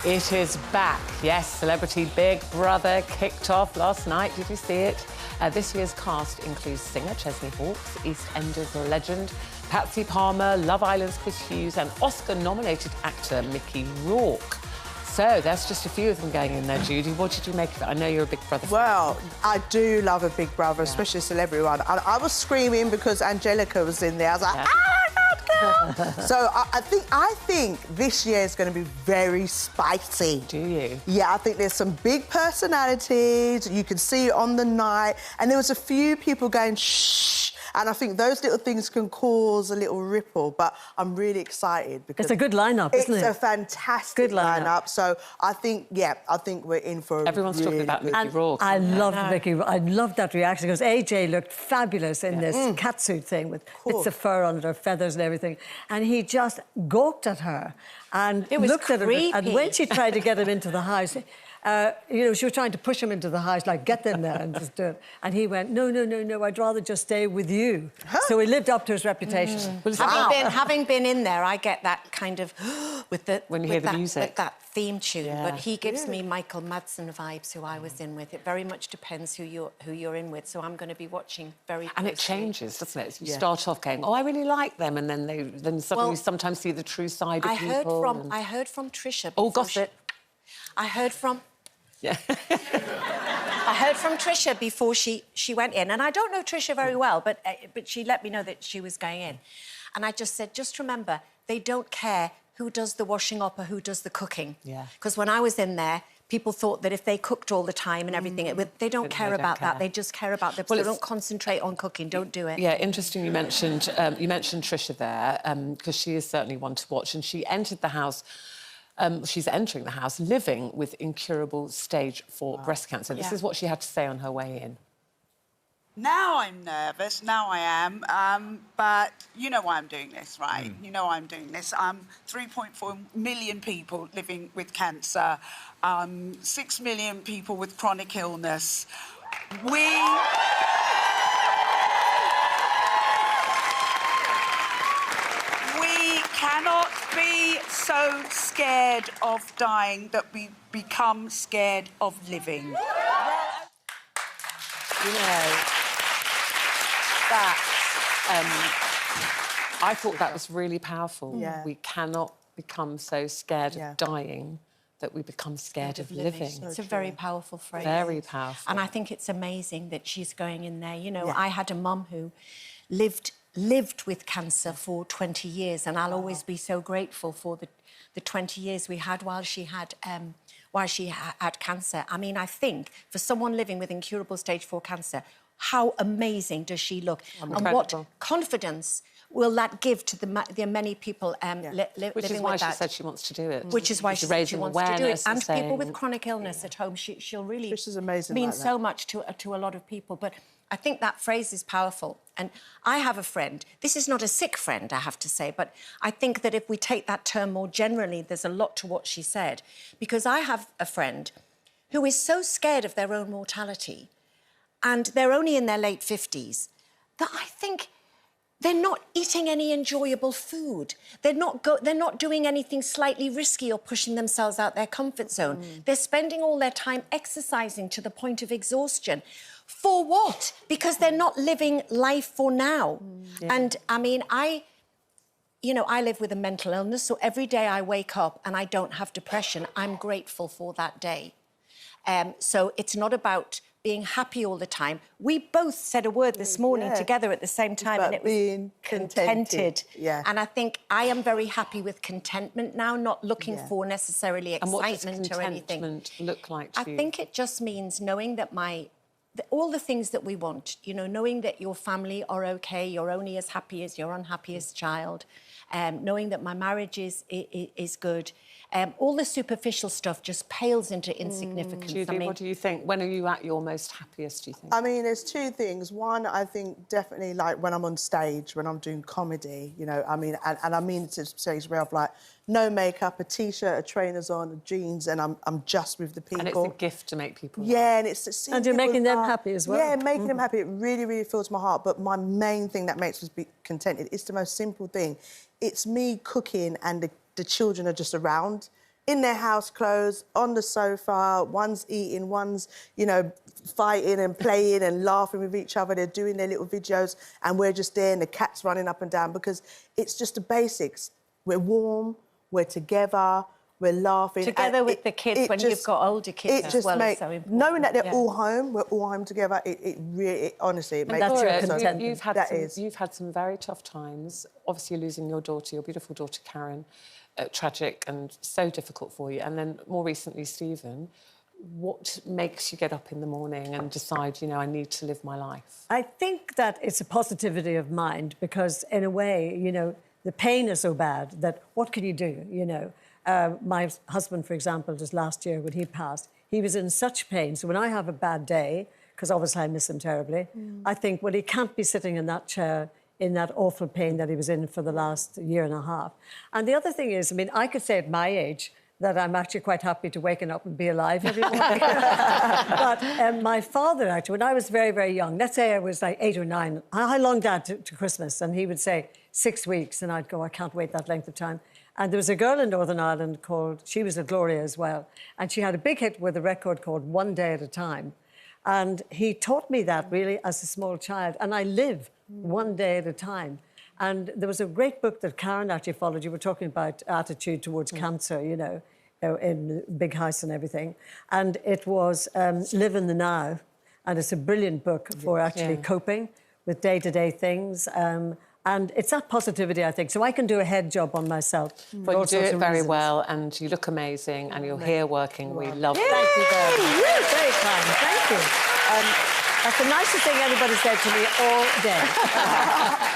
It is back. Yes, Celebrity Big Brother kicked off last night. Did you see it? This year's cast includes singer Chesney Hawkes, EastEnders legend Patsy Palmer, Love Island's Chris Hughes and Oscar-nominated actor Mickey Rourke. So that's just a few of them going in there, Judy. What did you make of it? I know you're a Big Brother fan. Well, I do love a Big Brother, especially a celebrity one. I was screaming because Angelica was in there. I was like, So I think this year is going to be very spicy. Do you? Yeah, I think there's some big personalities. You can see it on the night. And there was a few people going, shh. And I think those little things can cause a little ripple. But I'm really excited because... It's a good lineup, isn't it? It's a fantastic lineup. So I think, I think we're in for Everyone's talking about Mickey Rourke. I loved Mickey. I loved that reaction because AJ looked fabulous in this catsuit thing with bits of fur on it, or feathers and everything. And he just gawked at her and looked at her. And when she tried to get him into the house... you know, she was trying to push him into the house, like, get in there and just do it. And he went, no, I'd rather just stay with you. So he lived up to his reputation. Having been in there, I get that kind of... with the music. With that theme tune. Yeah. But he gives me Michael Madsen vibes, who I was in with. It very much depends who you're in with, so I'm going to be watching very closely. And it changes, doesn't it? You start off going, oh, I really like them, and then suddenly you sometimes see the true side of people. I heard from Trisha... Oh, gossip. I heard from... Yeah. I heard from Trisha before she went in, and I don't know Trisha very well, but she let me know that she was going in. And I just said, just remember, they don't care who does the washing up or who does the cooking. Yeah. Because when I was in there, people thought that if they cooked all the time and everything, they don't care about that. They just care about they don't concentrate on cooking. Don't do it. Yeah, interesting you mentioned Trisha there, because she is certainly one to watch, and she entered the house... she's entering the house living with incurable stage 4 breast cancer. This is what she had to say on her way in. Now I'm nervous, now I am, but you know why I'm doing this, right? You know why I'm doing this. 3.4 million people living with cancer, 6 million people with chronic illness. We cannot be so scared of dying that we become scared of living. You know, that... I thought that was really powerful. Yeah. We cannot become so scared of dying that we become scared of living. It's a very powerful phrase. Very powerful. And I think it's amazing that she's going in there. You know, I had a mum who lived with cancer for 20 years, and I'll always be so grateful for the 20 years we had while she had cancer. I mean, I think for someone living with incurable stage 4 cancer, how amazing does she look? Incredible. And what confidence will that give to the many people living with that? Which is why she said she wants to do it. Which is why she said she wants to do it. And people with chronic illness at home, she'll really mean so much to a lot of people. But I think that phrase is powerful. And I have a friend. This is not a sick friend, I have to say, but I think that if we take that term more generally, there's a lot to what she said. Because I have a friend who is so scared of their own mortality, and they're only in their late 50s, that I think they're not eating any enjoyable food. They're not doing anything slightly risky or pushing themselves out their comfort zone. They're spending all their time exercising to the point of exhaustion. For what? Because they're not living life for now. And, I mean, I live with a mental illness, so every day I wake up and I don't have depression, I'm grateful for that day. So it's not about being happy all the time. We both said a word this morning together at the same time, and it was being contented. Yeah. And I think I am very happy with contentment now, not looking for necessarily excitement or anything. And what does contentment look like to you? I think it just means knowing that all the things that we want, you know, knowing that your family are OK, you're only as happy as your unhappiest child, knowing that my marriage is good. All the superficial stuff just pales into insignificance. Judy, what do you think? When are you at your most happiest, do you think? I mean, there's two things. One, I think definitely, like, when I'm on stage, when I'm doing comedy, you know, I mean, and I mean to stage where I've, like, no makeup, a T-shirt, a trainers on, jeans, and I'm just with the people. And it's a gift to make people laugh. Yeah, and it's... And you're making them happy as well. Yeah, making them happy. It really, really fills my heart. But my main thing that makes us be contented, it's the most simple thing. It's me cooking and the children are just around. in their house clothes, on the sofa, one's eating, one's, you know, fighting and playing and laughing with each other. They're doing their little videos and we're just there and the cat's running up and down because it's just the basics. We're warm, we're together, we're laughing. Together with the kids when you've got older kids as well is so important. Knowing that they're all home, we're all home together, it really, honestly, it makes that's your contentment. You've had some very tough times. Obviously, you're losing your daughter, your beautiful daughter, Karen. Tragic and so difficult for you. And then more recently, Stephen. What makes you get up in the morning and decide, you know, I need to live my life? I think that it's a positivity of mind because, in a way, you know, the pain is so bad that what can you do, you know? My husband, for example, just last year when he passed, he was in such pain. So when I have a bad day, because obviously I miss him terribly, I think, well, he can't be sitting in that chair in that awful pain that he was in for the last year and a half. And the other thing is, I mean, I could say at my age that I'm actually quite happy to waking up and be alive every morning. But my father, actually, when I was very, very young, let's say I was like 8 or 9, how long, Dad, to Christmas? And he would say 6 weeks, and I'd go, I can't wait that length of time. And there was a girl in Northern Ireland called, she was a Gloria as well, and she had a big hit with a record called One Day at a Time. And he taught me that, really, as a small child, and I live one day at a time. And there was a great book that Karen actually followed. You were talking about attitude towards cancer, you know, in the big house and everything. And it was Live in the Now. And it's a brilliant book for actually coping with day-to-day things. And it's that positivity, I think. So I can do a head job on myself. But you do it very well, and you look amazing, and you're here working. We love you. Thank you very much. Very kind. Thank you. That's the nicest thing anybody said to me all day.